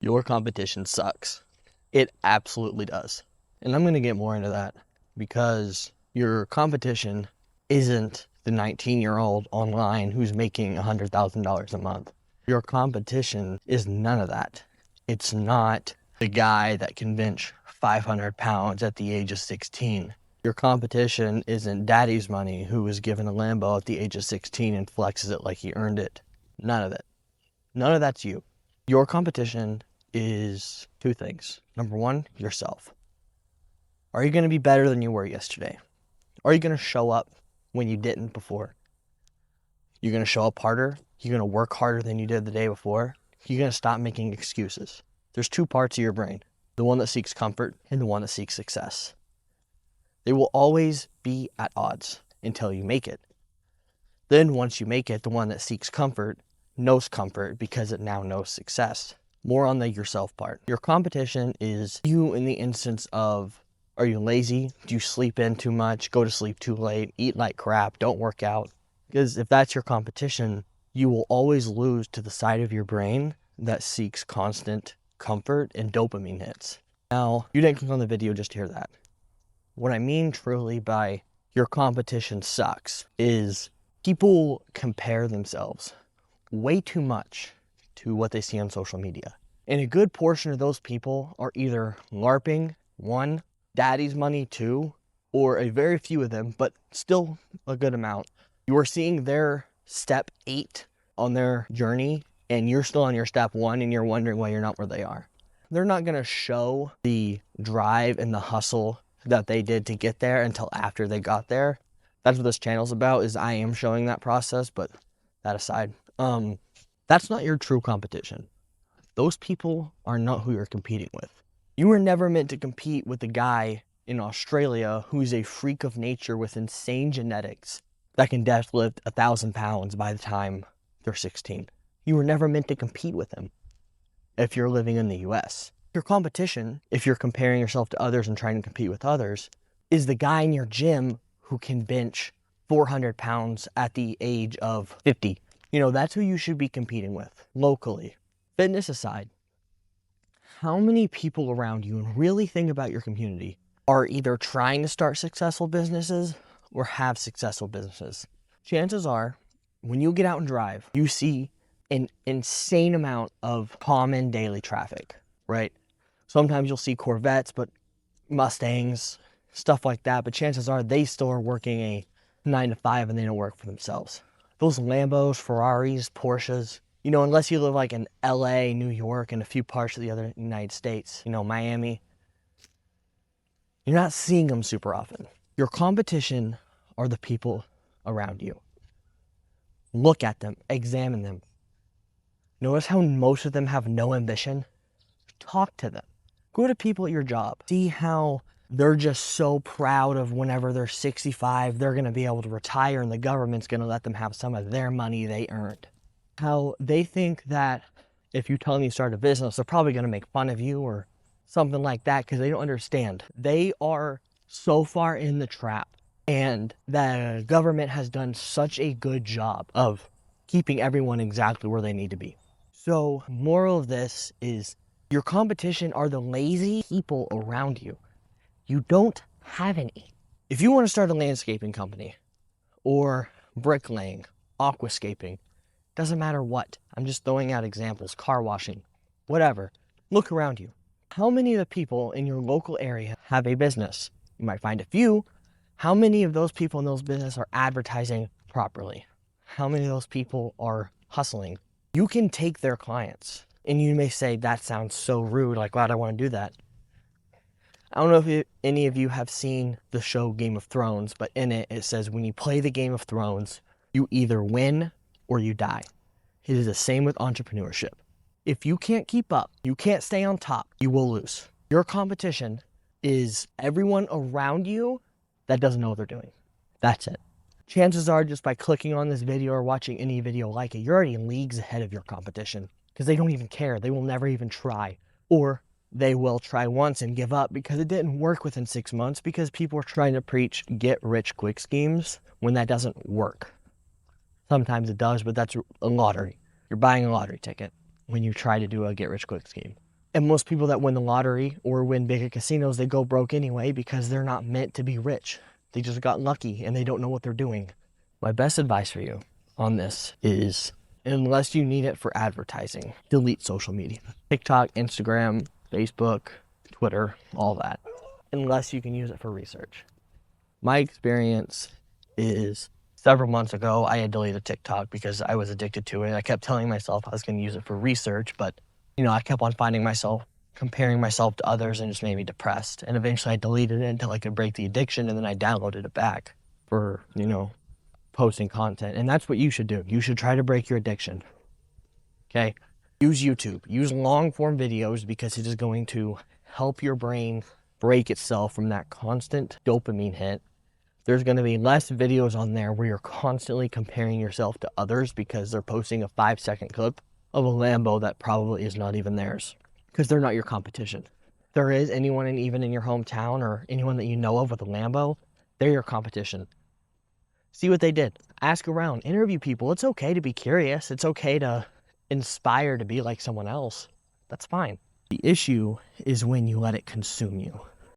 Your competition sucks. It absolutely does. And I'm going to get more into that because your competition isn't the 19-year-old online who's making $100,000 a month. Your competition is none of that. It's not the guy that can bench 500 pounds at the age of 16. Your competition isn't daddy's money who was given a Lambo at the age of 16 and flexes it like he earned it. None of it. None of that's you. Your competition is two things. Number one, yourself. Are you going to be better than you were yesterday? Are you going to show up when you didn't before? You're going to show up harder? You're going to work harder than you did the day before? You're going to stop making excuses. There's two parts of your brain, the one that seeks comfort and the one that seeks success. They will always be at odds until you make it. Then once you make it, the one that seeks comfort knows comfort because it now knows success. More on the yourself part. Your competition is you in the instance of, are you lazy? Do you sleep in too much? Go to sleep too late? Eat like crap? Don't work out? Because if that's your competition, you will always lose to the side of your brain that seeks constant comfort and dopamine hits. Now, you didn't click on the video just to hear that. What I mean truly by your competition sucks is people compare themselves way too much to what they see on social media. And a good portion of those people are either LARPing, one, daddy's money, two, or a very few of them, but still a good amount. You are seeing their step 8 on their journey, and you're still on your step 1, and you're wondering why you're not where they are. They're not gonna show the drive and the hustle that they did to get there until after they got there. That's what this channel's about, is I am showing that process, but that aside, that's not your true competition. Those people are not who you're competing with. You were never meant to compete with the guy in Australia who's a freak of nature with insane genetics that can deadlift 1,000 pounds by the time they're 16. You were never meant to compete with him if you're living in the US. Your competition, if you're comparing yourself to others and trying to compete with others, is the guy in your gym who can bench 400 pounds at the age of 50. You know, that's who you should be competing with locally. Fitness aside, how many people around you, and really think about your community, are either trying to start successful businesses or have successful businesses? Chances are, when you get out and drive, you see an insane amount of common daily traffic, right? Sometimes you'll see Corvettes, but Mustangs, stuff like that. But chances are they still are working a 9 to 5 and they don't work for themselves. Those Lambos, Ferraris, Porsches, you know, unless you live like in LA, New York, and a few parts of the other United States, you know, Miami, you're not seeing them super often. Your competition are the people around you. Look at them, examine them. Notice how most of them have no ambition. Talk to them. Go to people at your job. See how they're just so proud of whenever they're 65, they're going to be able to retire and the government's going to let them have some of their money they earned. How they think that if you tell them you start a business, they're probably going to make fun of you or something like that because they don't understand. They are so far in the trap, and the government has done such a good job of keeping everyone exactly where they need to be. So, moral of this is your competition are the lazy people around you. You don't have any. If you want to start a landscaping company or bricklaying, aquascaping, doesn't matter what. I'm just throwing out examples, car washing, whatever. Look around you. How many of the people in your local area have a business? You might find a few. How many of those people in those businesses are advertising properly? How many of those people are hustling? You can take their clients. And you may say, that sounds so rude, like, why do I want to do that? I don't know if any of you have seen the show Game of Thrones, but in it, it says when you play the Game of Thrones, you either win or you die. It is the same with entrepreneurship. If you can't keep up, you can't stay on top, you will lose. Your competition is everyone around you that doesn't know what they're doing. That's it. Chances are, just by clicking on this video or watching any video like it, you're already leagues ahead of your competition because they don't even care. They will never even try. Or they will try once and give up because it didn't work within 6 months because people are trying to preach get rich quick schemes when that doesn't work. Sometimes it does, but that's a lottery. You're buying a lottery ticket when you try to do a get rich quick scheme. And most people that win the lottery or win big at casinos, they go broke anyway because they're not meant to be rich. They just got lucky and they don't know what they're doing. My best advice for you on this is, unless you need it for advertising, delete social media. TikTok, Instagram, Facebook, Twitter, all that. Unless you can use it for research. My experience is several months ago, I had deleted TikTok because I was addicted to it. I kept telling myself I was going to use it for research, but I kept on finding myself comparing myself to others, and it just made me depressed. And eventually I deleted it until I could break the addiction, and then I downloaded it back for, posting content. And that's what you should do. You should try to break your addiction. Okay? Use YouTube. Use long form videos because it is going to help your brain break itself from that constant dopamine hit. There's going to be less videos on there where you're constantly comparing yourself to others because they're posting a 5-second clip of a Lambo that probably is not even theirs, because they're not your competition. If there is anyone even in your hometown or anyone that you know of with a Lambo, they're your competition. See what they did. Ask around. Interview people. It's okay to be curious. It's okay to inspire to be like someone else. That's fine. The issue is when you let it consume you.